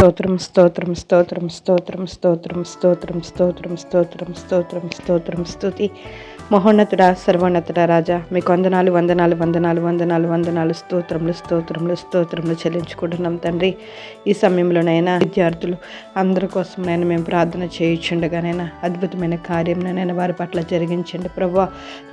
స్తోత్రం స్తోత్రం స్తోత్రం స్తోత్రం స్తోత్రం స్తోత్రం స్తోత్రం స్తోత్రం స్తోత్రం స్తోత్రం స్తుతి. మహోన్నతుడా, సర్వోన్నతుడా, రాజా, మీకు వందనాలు వందనాలు వందనాలు వందనాలు వందనాలు స్తోత్రములు స్తోత్రములు స్తోత్రములు చెల్లించుకుంటున్నాం తండ్రి. ఈ సమయంలోనైనా విద్యార్థులు అందరి కోసం నేను మేము ప్రార్థన చేయించుండగానైనా అద్భుతమైన కార్యంనైనా వారి పట్ల జరిగించండి ప్రభువా.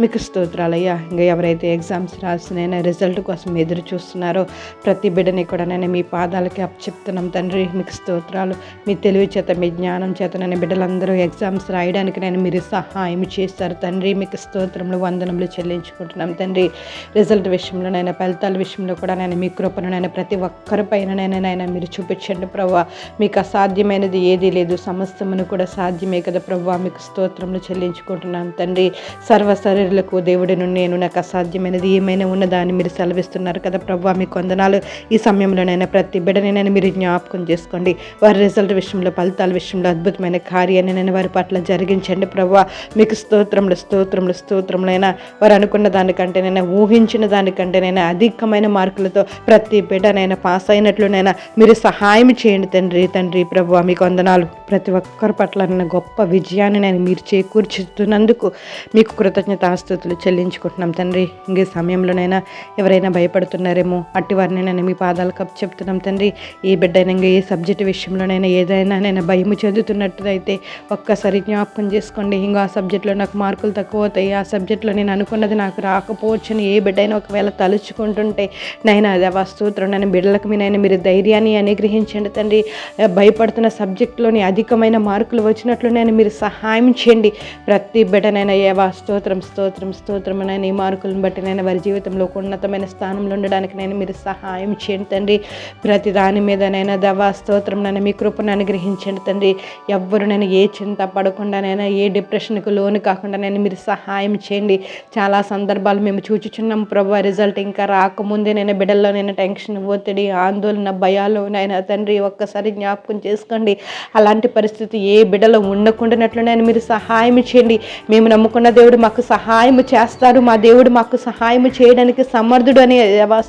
మీకు స్తోత్రాలయ్యా. ఇంకా ఎవరైతే ఎగ్జామ్స్ రాసినైనా రిజల్ట్ కోసం ఎదురు చూస్తున్నారో ప్రతి బిడ్డని కూడా నేను మీ పాదాలకి అప్పచెప్తున్నాం తండ్రి. మీకు స్తోత్రాలు. మీ తెలివి చేత మీ జ్ఞానం చేత నేను బిడ్డలందరూ ఎగ్జామ్స్ రాయడానికి నేను మీరు సహాయం చేస్తారు తండ్రి. మీకు స్తోత్రములు వందనములు చెల్లించుకుంటున్నాం తండ్రి. రిజల్ట్ విషయంలో నైనా ఫలితాల విషయంలో కూడా నేను మీ కృపను నేను ప్రతి ఒక్కరిపైన నైనా మీరు చూపించండి ప్రభువా. మీకు అసాధ్యమైనది ఏదీ లేదు, సమస్తమును కూడా సాధ్యమే కదా ప్రభువా. మీకు స్తోత్రములు చెల్లించుకుంటున్నాను తండ్రి. సర్వ శరీరులకు దేవుడిని నేను నాకు అసాధ్యమైనది ఏమైనా ఉన్నదాన్ని మీరు సెలవిస్తున్నారు కదా ప్రభువా. మీకు వందనాలు. ఈ సమయంలోనైనా ప్రతి బిడ్డనైనా మీరు జ్ఞాపకం చేసుకోండి. వారి రిజల్ట్ విషయంలో ఫలితాల విషయంలో అద్భుతమైన కార్యాన్ని నేను వారి పట్ల జరిగించండి ప్రభువా. మీకు స్తోత్రములు స్తోత్రములు స్తోత్రములైనా వారు అనుకున్న దానికంటే నేను ఊహించిన దానికంటే నేను అధికమైన మార్కులతో ప్రతి బిడ్డనైనా పాస్ అయినట్లునైనా మీరు సహాయం చేయండి తండ్రి. తండ్రి ప్రభువా, మీకు వందనాలు. ప్రతి ఒక్కరి పట్ల నేను గొప్ప విజయాన్ని నేను మీరు చేకూర్చుతున్నందుకు మీకు కృతజ్ఞతాస్తుతులు చెల్లించుకుంటున్నాం తండ్రి. ఇంకే సమయంలోనైనా ఎవరైనా భయపడుతున్నారేమో అట్టి వారిని నేను మీ పాదాలు కప్పు చెప్తున్నాం తండ్రి. ఏ బిడ్డైనా ఇంకా ఏ సబ్జెక్టు విషయంలోనైనా ఏదైనా నేను భయము చెందుతున్నట్లయితే ఒక్కసారి జ్ఞాపకం చేసుకోండి. ఇంకా ఆ సబ్జెక్టులో నాకు మార్కులు తక్కువ అవుతాయి, ఆ సబ్జెక్టులో నేను అనుకున్నది నాకు రాకపోవచ్చని ఏ బిడ్డైనా ఒకవేళ తలుచుకుంటుంటే నైనా అది స్తోత్రం. నేను బిడ్డలకు మీరు ధైర్యాన్ని అనుగ్రహించండి తండ్రి. భయపడుతున్న సబ్జెక్టులోని అధికమైన మార్కులు వచ్చినట్లు నేను మీరు సహాయం చేయండి. ప్రతి బిడ్డనైనా స్తోత్రం స్తోత్రం స్తోత్రం నేను ఈ మార్కులను బట్టి నేను వారి జీవితంలో ఒక ఉన్నతమైన స్థానంలో ఉండడానికి నేను మీరు సహాయం చేయండి తండ్రి. ప్రతి దాని మీదనైనా స్తోత్రం నన్ను మీ కృపను అనుగ్రహించండి తండ్రి. ఎవ్వరు నేను ఏ చింత పడకుండా నైనా ఏ డిప్రెషన్కు లోను కాకుండా నేను మీరు సహాయం చేయండి. చాలా సందర్భాలు మేము చూచుచున్నాం ప్రభు. రిజల్ట్ ఇంకా రాకముందే నేను బిడ్డల్లో నేను టెన్షన్, ఒత్తిడి, ఆందోళన, భయాలు నైనా తండ్రి ఒక్కసారి జ్ఞాపకం చేసుకోండి. అలాంటి పరిస్థితి ఏ బిడ్డలో ఉండకుండానట్లు నేను మీరు సహాయం చేయండి. మేము నమ్ముకున్న దేవుడు మాకు సహాయం చేస్తారు, మా దేవుడు మాకు సహాయం చేయడానికి సమర్థుడు అని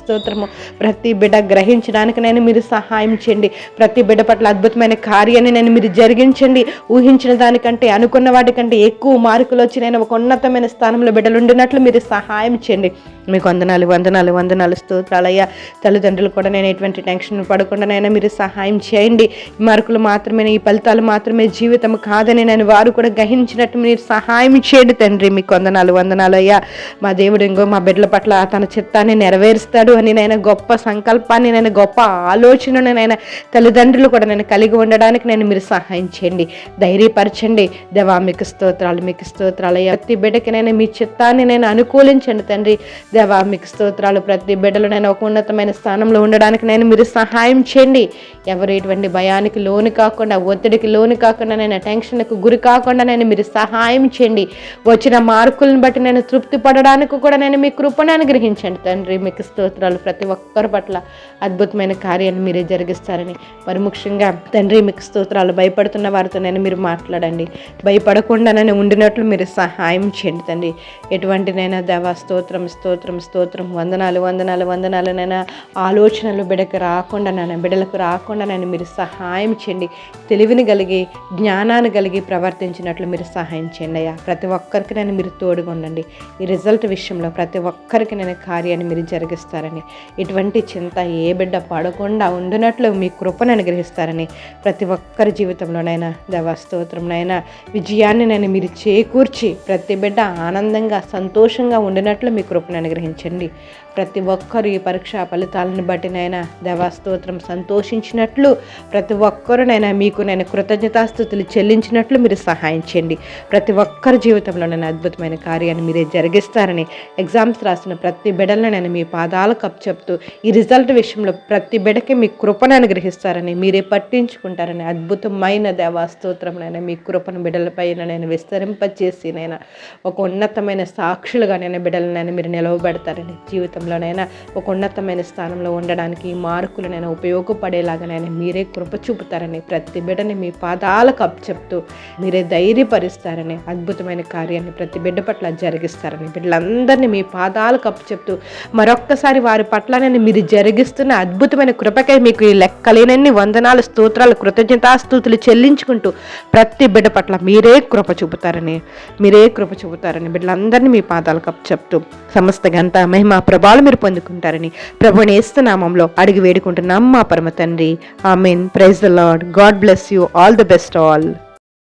స్తోత్రము. ప్రతి బిడ్డ గ్రహించడానికి నేను మీరు సహాయం చేయండి. ప్రతి బిడ్డ పట్ల అద్భుతమైన కార్యాన్ని నేను మీరు జరిగించండి. ఊహించిన దానికంటే అనుకున్న వాటికంటే ఎక్కువ మార్కులు వచ్చి నేను ఒక ఉన్నతమైన స్థానంలో బిడ్డలు ఉండినట్లు మీరు సహాయం చేయండి. మీకు వందనాలు వందనాలు వందనాలు స్తోత్రాలయ్యా. తల్లిదండ్రులు కూడా నేను ఎటువంటి టెన్షన్ పడకుండా నైనా మీరు సహాయం చేయండి. ఈ మార్కులు మాత్రమే, ఈ ఫలితాలు మాత్రమే జీవితం కాదని నేను వారు కూడా గ్రహించినట్టు మీరు సహాయం చేయండి తండ్రి. మీకు వందనాలు వందనాలు అయ్యా. మా దేవుడు ఇంకో మా బిడ్డల పట్ల తన చిత్తాన్ని నెరవేరుస్తాడు అని నేను గొప్ప సంకల్పాన్ని నేను గొప్ప ఆలోచనను నేను తల్లిదండ్రులు కూడా నేను కలిగి ఉండడానికి నేను మీరు సహాయం చేయండి, ధైర్యపరచండి దేవా. మీకు స్తోత్రాలు, మీకు స్తోత్రాలు అయ్యా. ప్రతి బిడ్డకి నేను మీ చిత్తాన్ని నేను అనుకూలించండి తండ్రి దేవా. మీకు స్తోత్రాలు. ప్రతి బిడ్డలు నేను ఒక ఉన్నతమైన స్థానంలో ఉండడానికి నేను మీరు సహాయం చేయండి. ఎవరు ఎటువంటి భయానికి లోను కాకుండా, ఒత్తిడికి లోను కాకుండా, నేను టెన్షన్కు గురి కాకుండా నేను మీరు సహాయం చేయండి. వచ్చిన మార్కులను బట్టి నేను తృప్తి పడడానికి కూడా నేను మీ కృపను అనుగ్రహించండి తండ్రి. మీకు స్తోత్రాలు. ప్రతి ఒక్కరి పట్ల అద్భుతమైన కార్యాన్ని మీరే జరిగిస్తారని మరి ముఖ్యంగా తండ్రి మీకు స్తోత్రాలు. భయపడుతున్న వారితో నేను మీరు మాట్లాడండి, భయపడకుండా నేను ఉండినట్లు మీరు సహాయం చేయండి తండ్రి. ఎటువంటినైనా దేవా స్తోత్రం స్తోత్రం స్తోత్రం. వందనాలు వందనాలు వందనాలు. నైనా ఆలోచనలు బిడ్డలకు రాకుండా నేను మీరు సహాయం చేయండి. తెలివిని కలిగి జ్ఞానాన్ని కలిగి ప్రవర్తించినట్లు మీరు సహాయం చేయండి అయ్యా. ప్రతి ఒక్కరికి నేను మీరు తోడుగా ఉండండి. ఈ రిజల్ట్ విషయంలో ప్రతి ఒక్కరికి నేను కార్యాన్ని మీరు జరిగిస్తారని, ఎటువంటి చింత ఏ బిడ్డ పడకుండా ఉండినట్లు మీ కృపను అనుగ్రహిస్తారని ప్రతి ఒక్కరి జీవితంలోనైనా దేవా స్తోత్రంనైనా విజయాన్ని నేను మీరు చేకూర్చి ప్రతి బిడ్డ ఆనందంగా సంతోషంగా ఉండినట్లు మీ కృపను అనుగ్రహించండి. ప్రతి ఒక్కరు ఈ పరీక్షా ఫలితాలను బట్టి నైనా దేవా స్తోత్రం సంతోషించినట్లు, ప్రతి ఒక్కరునైనా మీకు నేను కృతజ్ఞతాస్తుతులు చెల్లించినట్లు మీరు సహాయం చేయండి. ప్రతి ఒక్కరి జీవితంలో నేను అద్భుతమైన కార్యాన్ని మీరే జరిగిస్తారని, ఎగ్జామ్స్ రాసిన ప్రతి బిడ్డలను నేను మీ పాదాలు కప్పు చెప్తూ ఈ రిజల్ట్ విషయంలో ప్రతి బిడ్డకి మీ కృపను అనుగ్రహిస్తారని, మీరే పట్టించుకుంటారని, అద్భుతమైన దేవా స్తోత్రం నైనా మీ కృపను బిడ్డలపైన నేను విస్తరింపచేసి నైనా ఒక ఉన్నతమైన సాక్షులుగానైనా బిడ్డలనైనా మీరు నిలవబెడతారని, జీవితంలోనైనా ఒక ఉన్నతమైన స్థానంలో ఉండడానికి మార్కులనైనా ఉపయోగపడేలాగానైనా మీరే కృప చూపుతారని, ప్రతి బిడ్డని మీ పాదాలకు అప్పచెప్తూ మీరే ధైర్యపరుస్తారని, అద్భుతమైన కార్యాన్ని ప్రతి బిడ్డ పట్ల జరిగిస్తారని, బిడ్డలందరినీ మీ పాదాలకు అప్పచెప్తూ మరొక్కసారి వారి పట్లనే మీరు జరిగిస్తున్న అద్భుతమైన కృపకై మీకు ఈ లెక్కలేనన్ని వందనాలు, స్తోత్రాలు, కృతజ్ఞతాస్తుతులు చెల్లించుకుంటూ ప్రతి బిడ్డ పట్ల మీరే కృప చూపుతారని బిడ్డలందరినీ మీ పాదాలకు అప్పచెప్తూ సమస్త ఘనత, మహిమ, ప్రభావాలు మీరు పొందుకుంటారని ప్రభువుని యేసు నామములో అడిగి వేడుకుంటున్నాం మా పరమ తండ్రి. Amen. Praise the Lord. God bless you. All the best all.